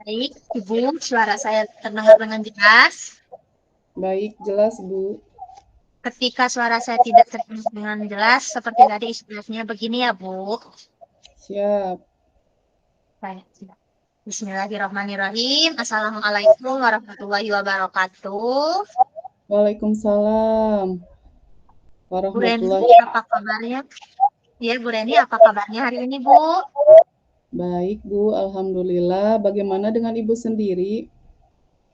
Baik, Ibu, suara saya terdengar dengan jelas. Baik, jelas Bu. Ketika suara saya tidak terdengar dengan jelas, seperti tadi istilahnya begini ya, Bu. Siap. Baik, siap. Bismillahirrahmanirrahim. Assalamualaikum warahmatullahi wabarakatuh. Waalaikumsalam Bu Reni, warahmatullahi. apa kabarnya? Ya, Bu Reni, apa kabarnya hari ini, Bu? Baik Bu, Alhamdulillah. Bagaimana dengan Ibu sendiri?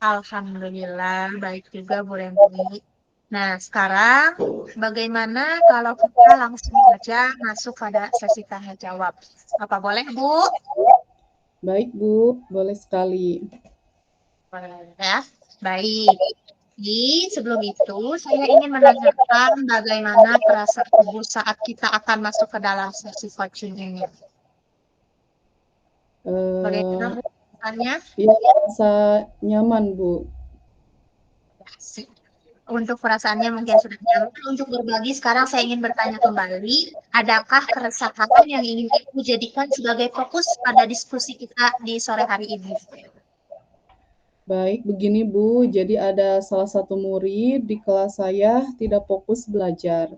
Alhamdulillah, baik juga, Bu Reni. Nah, sekarang bagaimana kalau kita langsung saja masuk pada sesi tanya jawab? Apa boleh, Bu? Baik Bu, boleh sekali. Ya, baik. Jadi, sebelum itu, saya ingin menanyakan bagaimana perasaan Ibu saat kita akan masuk ke dalam sesi coaching ini. Bagaimana Eh, Bu perasaannya? ya, rasa nyaman Bu. Asik. Untuk perasaannya mungkin sudah nyaman. Untuk berbagi, sekarang saya ingin bertanya kembali, adakah keresahan yang ingin Ibu jadikan sebagai fokus pada diskusi kita di sore hari ini? Baik, begini Bu. Jadi ada salah satu murid di kelas saya tidak fokus belajar.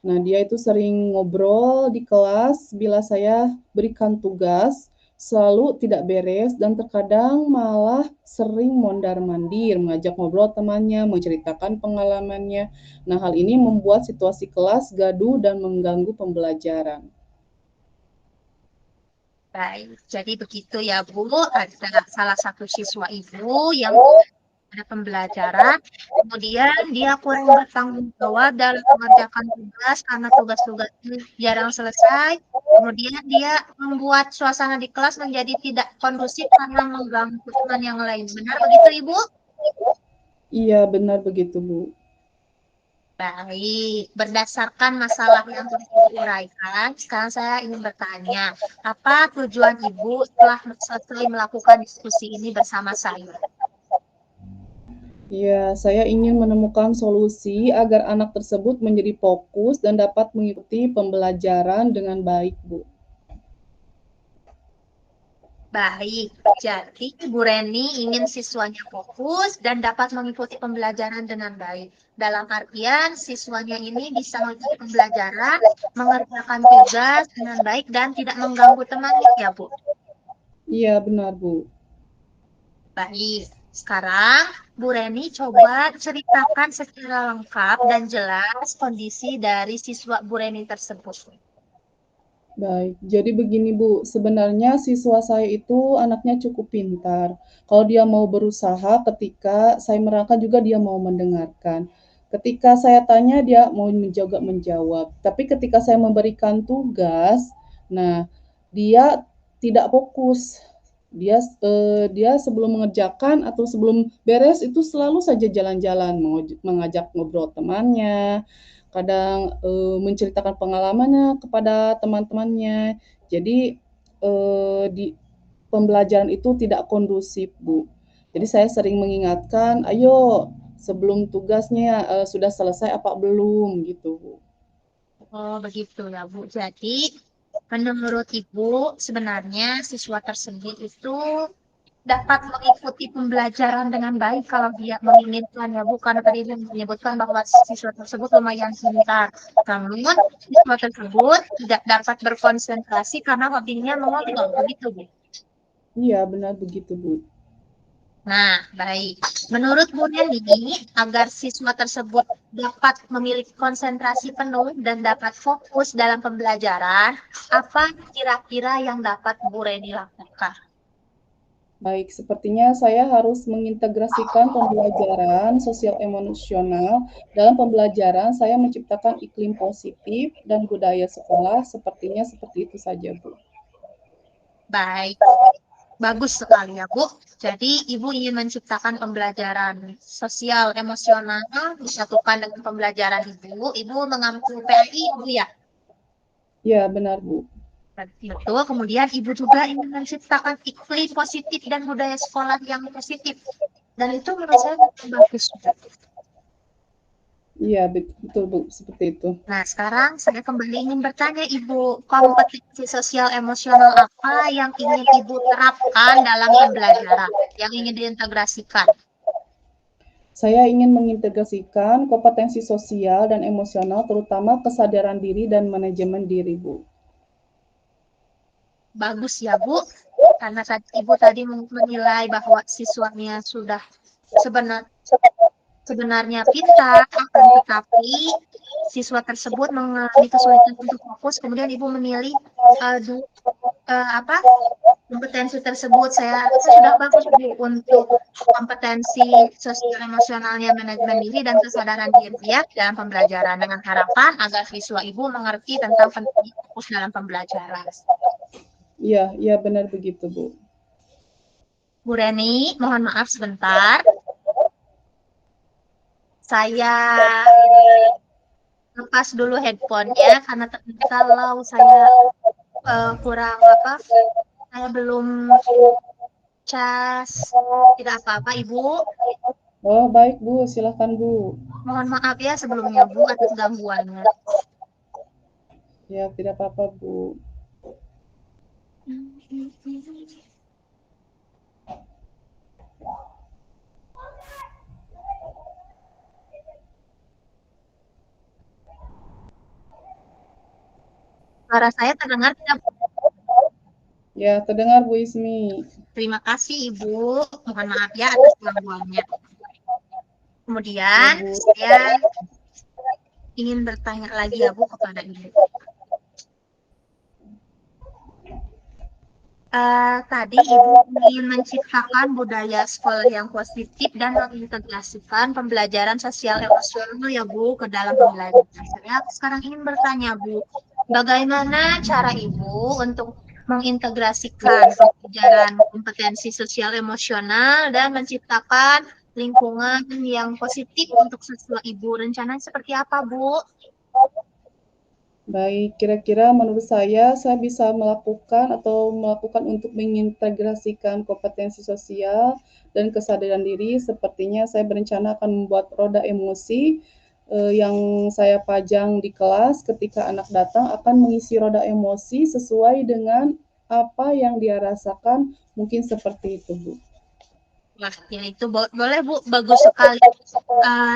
Nah, dia itu sering ngobrol di kelas bila saya berikan tugas, selalu tidak beres dan terkadang malah sering mondar-mandir, mengajak ngobrol temannya, menceritakan pengalamannya. Nah, hal ini membuat situasi kelas gaduh dan mengganggu pembelajaran. Baik, jadi begitu ya Bu, ada salah satu siswa Ibu yang ada pembelajaran, kemudian dia kurang bertanggung jawab dalam mengerjakan tugas karena tugas-tugasnya jarang selesai, kemudian dia membuat suasana di kelas menjadi tidak kondusif karena mengganggu teman yang lain. Benar begitu, Ibu? Iya, benar begitu, Bu. Baik, berdasarkan masalah yang telah Ibu uraikan, sekarang saya ingin bertanya, apa tujuan Ibu setelah selesai melakukan diskusi ini bersama saya? Iya, saya ingin menemukan solusi agar anak tersebut menjadi fokus dan dapat mengikuti pembelajaran dengan baik, Bu. Baik, jadi Bu Reni ingin siswanya fokus dan dapat mengikuti pembelajaran dengan baik. Dalam artian, siswanya ini bisa mengikuti pembelajaran, mengerjakan tugas dengan baik dan tidak mengganggu temannya, ya Bu. Iya, benar, Bu. Baik, sekarang Bu Reni coba ceritakan secara lengkap dan jelas kondisi dari siswa Bu Reni tersebut. Baik, jadi begini Bu, sebenarnya siswa saya itu anaknya cukup pintar. Kalau dia mau berusaha, ketika saya merangkap juga dia mau mendengarkan. Ketika saya tanya, dia mau menjawab. Tapi ketika saya memberikan tugas, nah dia tidak fokus. Dia sebelum mengerjakan atau sebelum beres itu selalu saja jalan-jalan, mengajak ngobrol temannya, kadang menceritakan pengalamannya kepada teman-temannya. Jadi di pembelajaran itu tidak kondusif, Bu. Jadi saya sering mengingatkan, ayo sebelum tugasnya sudah selesai apa belum gitu, Bu. Oh, begitu ya, Bu. Jadi, menurut Ibu, sebenarnya siswa tersebut itu dapat mengikuti pembelajaran dengan baik kalau dia menginginkan ya, Bu. Karena tadi Ibu menyebutkan bahwa siswa tersebut lumayan pintar. Namun, siswa tersebut tidak dapat berkonsentrasi karena hobinya mengontrol. Begitu, Bu. Iya, benar begitu, Bu. Nah, baik. Menurut Bu Neni, agar siswa tersebut dapat memiliki konsentrasi penuh dan dapat fokus dalam pembelajaran, apa kira-kira yang dapat Bu Reni lakukan? Baik, sepertinya saya harus mengintegrasikan pembelajaran sosial emosional dalam pembelajaran. Saya menciptakan iklim positif dan budaya sekolah sepertinya seperti itu saja, Bu. Baik, bagus sekali ya, Bu. Jadi, Ibu ingin menciptakan pembelajaran sosial emosional disatukan dengan pembelajaran Ibu. Ibu mengambil PAI, Ibu ya? Ya, benar, Bu. Betul, kemudian Ibu juga ingin menciptakan iklim positif dan budaya sekolah yang positif. Dan itu menurut saya bagus. Iya, betul Bu, seperti itu. Nah, sekarang saya kembali ingin bertanya Ibu, kompetensi sosial emosional apa yang ingin Ibu terapkan dalam pembelajaran, yang ingin diintegrasikan? Saya ingin mengintegrasikan kompetensi sosial dan emosional, terutama kesadaran diri dan manajemen diri, Bu. Bagus ya, Bu. Karena Ibu tadi menilai bahwa siswanya sudah sebenarnya pintar, akan tetapi siswa tersebut mengalami kesulitan untuk fokus. Kemudian Ibu memilih uh, apa kompetensi tersebut. Saya rasa sudah bagus Bu untuk kompetensi sosial emosionalnya, manajemen diri dan kesadaran diri ya dalam pembelajaran, dengan harapan agar siswa Ibu mengerti tentang pentingnya fokus dalam pembelajaran. Iya, iya benar begitu, Bu. Bu Reni, mohon maaf sebentar. Saya lepas dulu handphonenya karena kalau saya kurang apa, saya belum cas. Tidak apa-apa Ibu. Oh, baik, Bu. Silakan, Bu. Mohon maaf ya sebelumnya Bu atas gangguannya. Ya, tidak apa-apa, Bu. Suara saya terdengar tidak? Ya, terdengar Bu Ismi. Terima kasih Ibu. Mohon maaf ya atas gangguannya. Ya, Kemudian Bu. saya ingin bertanya lagi ya Bu kepada Ibu. Tadi Ibu ingin menciptakan budaya sekolah yang positif dan mengintegrasikan pembelajaran sosial emosional ya Bu ke dalam pembelajaran. Saya sekarang ingin bertanya Bu, bagaimana cara Ibu untuk mengintegrasikan pembelajaran kompetensi sosial emosional dan menciptakan lingkungan yang positif untuk siswa Ibu? Rencananya seperti apa Bu? Baik, kira-kira menurut saya bisa melakukan untuk mengintegrasikan kompetensi sosial dan kesadaran diri. Sepertinya saya berencana akan membuat roda emosi yang saya pajang di kelas ketika anak datang akan mengisi roda emosi sesuai dengan apa yang dia rasakan, mungkin seperti itu, Bu. Wah, ya itu boleh Bu, bagus sekali.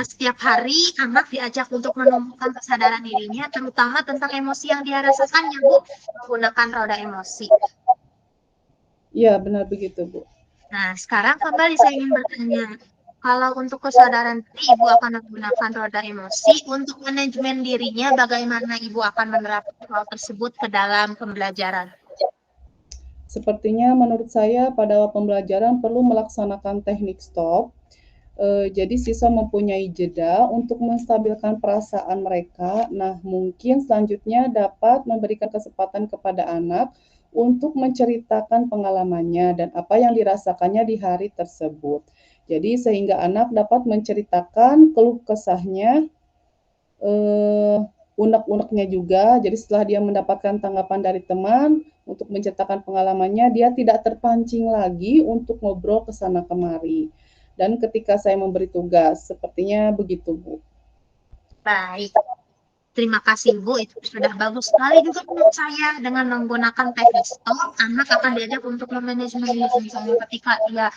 Setiap hari anak diajak untuk menumbuhkan kesadaran dirinya, terutama tentang emosi yang dia rasakan ya Bu, menggunakan roda emosi. Iya, benar begitu, Bu. Nah, sekarang kembali saya ingin bertanya, kalau untuk kesadaran diri, Ibu akan menggunakan roda emosi, untuk manajemen dirinya, bagaimana Ibu akan menerapkan hal tersebut ke dalam pembelajaran? Sepertinya menurut saya pada pembelajaran perlu melaksanakan teknik stop. Jadi siswa mempunyai jeda untuk menstabilkan perasaan mereka. Nah, mungkin selanjutnya dapat memberikan kesempatan kepada anak untuk menceritakan pengalamannya dan apa yang dirasakannya di hari tersebut. Jadi sehingga anak dapat menceritakan keluh kesahnya, eh, unek-uneknya juga. Jadi setelah dia mendapatkan tanggapan dari teman untuk menceritakan pengalamannya, dia tidak terpancing lagi untuk ngobrol ke sana kemari. Dan ketika saya memberi tugas, sepertinya begitu, Bu. Baik. Terima kasih Bu, itu sudah bagus sekali juga menurut saya. Dengan menggunakan teknik stop, anak akan diajak untuk memanajemen diri, misalnya ketika dia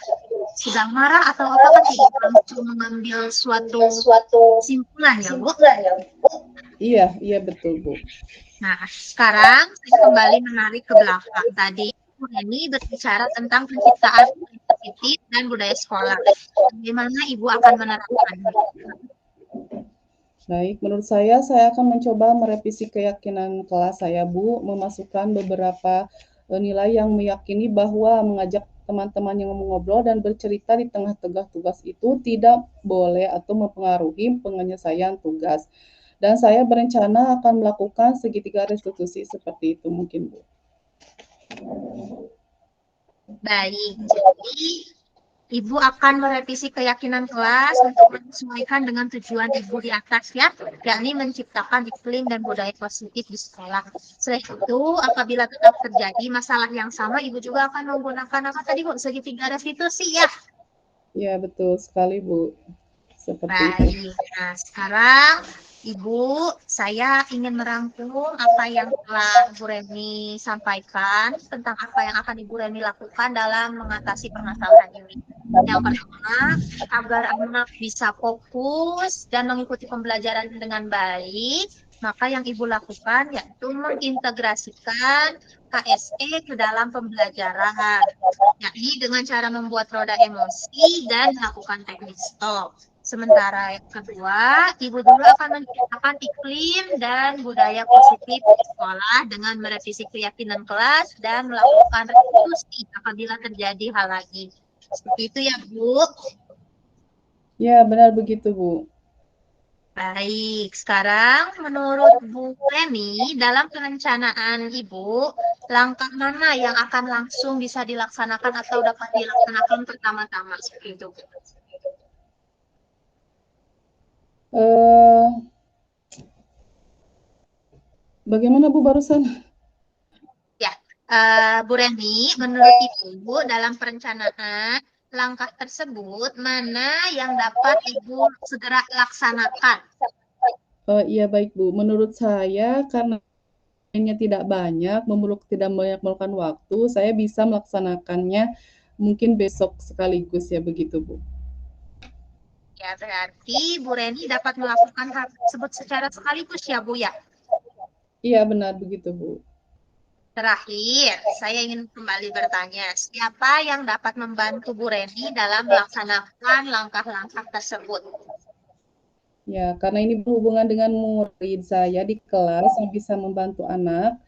sedang marah atau apa kan tidak langsung mengambil suatu kesimpulan ya Bu. Iya, iya betul, Bu. Nah, sekarang saya kembali menarik ke belakang. Tadi Bu Reni berbicara tentang penciptaan positif dan budaya sekolah. Bagaimana Ibu akan menerapkannya? Baik, menurut saya akan mencoba merevisi keyakinan kelas saya, Bu, memasukkan beberapa nilai yang meyakini bahwa mengajak teman-teman yang mengobrol dan bercerita di tengah-tengah tugas itu tidak boleh atau mempengaruhi penyelesaian tugas. Dan saya berencana akan melakukan segitiga restitusi seperti itu mungkin, Bu. Baik, jadi Ibu akan merevisi keyakinan kelas untuk menyesuaikan dengan tujuan Ibu di atas ya, yakni menciptakan iklim dan budaya positif di sekolah. Selain itu, apabila tetap terjadi masalah yang sama, Ibu juga akan menggunakan apa tadi Bu? Segitiga restitusi ya. Ya, betul sekali, Bu. seperti itu. Baik, nah sekarang Ibu, saya ingin merangkum apa yang telah Bu Reni sampaikan tentang apa yang akan Ibu Reni lakukan dalam mengatasi permasalahan ini. Yang pertama, agar anak bisa fokus dan mengikuti pembelajaran dengan baik, maka yang Ibu lakukan yaitu mengintegrasikan KSE ke dalam pembelajaran, yakni dengan cara membuat roda emosi dan melakukan teknik stop. Sementara yang kedua, Ibu dulu akan menciptakan iklim dan budaya positif di sekolah dengan merevisi keyakinan kelas dan melakukan restitusi apabila terjadi hal lagi. Seperti itu ya, Bu. Ya, benar begitu, Bu. Baik, sekarang menurut Bu Reni, dalam perencanaan Ibu, langkah mana yang akan langsung bisa dilaksanakan atau dapat dilaksanakan pertama-tama? Seperti itu. Eh, Bagaimana Bu barusan? Ya, Bu Reni, menurut Ibu, dalam perencanaan langkah tersebut, mana yang dapat Ibu segera laksanakan? Iya baik Bu. Menurut saya karena tidak banyak, tidak banyak memerlukan waktu, saya bisa melaksanakannya mungkin besok sekaligus ya begitu Bu. Ya, berarti Bu Reni dapat melakukan hal tersebut secara sekaligus ya, Bu ya. Iya benar begitu Bu. Terakhir, saya ingin kembali bertanya, siapa yang dapat membantu Bu Reni dalam melaksanakan langkah-langkah tersebut? Ya, karena ini berhubungan dengan murid saya di kelas yang bisa membantu anak,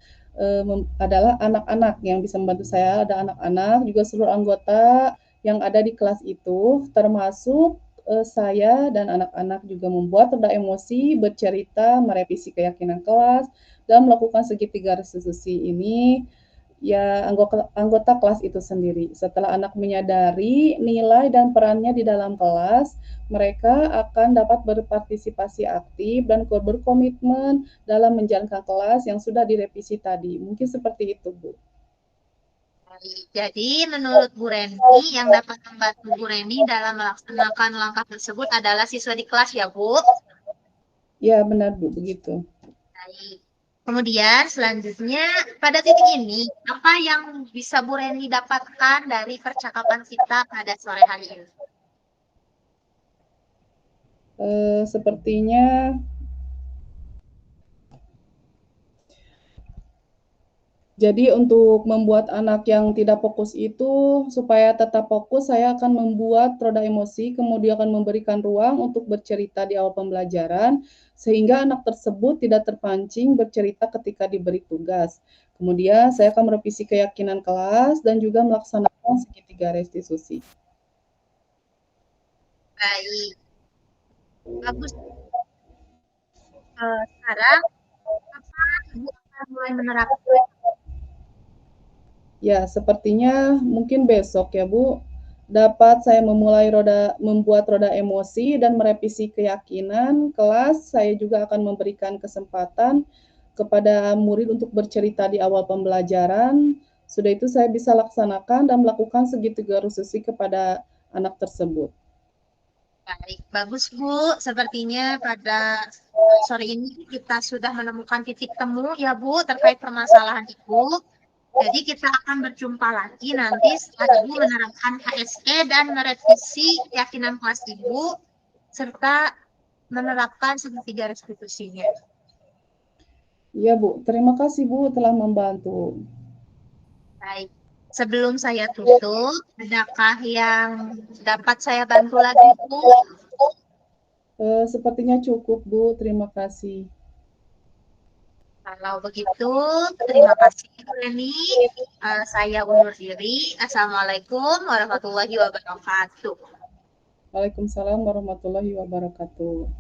adalah anak-anak yang bisa membantu saya, ada anak-anak, juga seluruh anggota yang ada di kelas itu, termasuk saya dan anak-anak juga membuat reda emosi, bercerita, merevisi keyakinan kelas, dan melakukan segitiga restitusi ini ya anggota kelas itu sendiri. Setelah anak menyadari nilai dan perannya di dalam kelas, mereka akan dapat berpartisipasi aktif dan berkomitmen dalam menjalankan kelas yang sudah direvisi tadi. Mungkin seperti itu, Bu. Jadi, menurut Bu Reni, yang dapat membantu Bu Reni dalam melaksanakan langkah tersebut adalah siswa di kelas ya, Bu? Ya, benar, Bu, begitu. Baik. Kemudian selanjutnya pada titik ini apa yang bisa Bu Reni dapatkan dari percakapan kita pada sore hari ini? Sepertinya jadi untuk membuat anak yang tidak fokus itu, supaya tetap fokus, saya akan membuat roda emosi, kemudian akan memberikan ruang untuk bercerita di awal pembelajaran, sehingga anak tersebut tidak terpancing bercerita ketika diberi tugas. Kemudian saya akan merevisi keyakinan kelas dan juga melaksanakan segitiga restitusi. Baik, bagus. Sekarang apa Ibu akan mulai menerapkan? Ya, sepertinya mungkin besok ya, Bu, dapat saya membuat roda emosi dan merevisi keyakinan kelas. Saya juga akan memberikan kesempatan kepada murid untuk bercerita di awal pembelajaran. Sudah itu saya bisa laksanakan dan melakukan segitiga restitusi kepada anak tersebut. Baik, bagus Bu. Sepertinya pada sore ini kita sudah menemukan titik temu ya Bu terkait permasalahan Ibu. Jadi kita akan berjumpa lagi nanti setelah Ibu menerapkan HSE dan merevisi keyakinan kelas Ibu serta menerapkan segitiga restitusinya. Iya, Bu. Terima kasih, Bu, telah membantu. Baik, sebelum saya tutup, adakah yang dapat saya bantu lagi Bu? Sepertinya cukup, Bu. Terima kasih. Kalau begitu, terima kasih Bu Reni. Saya undur diri. Assalamualaikum warahmatullahi wabarakatuh. Waalaikumsalam warahmatullahi wabarakatuh.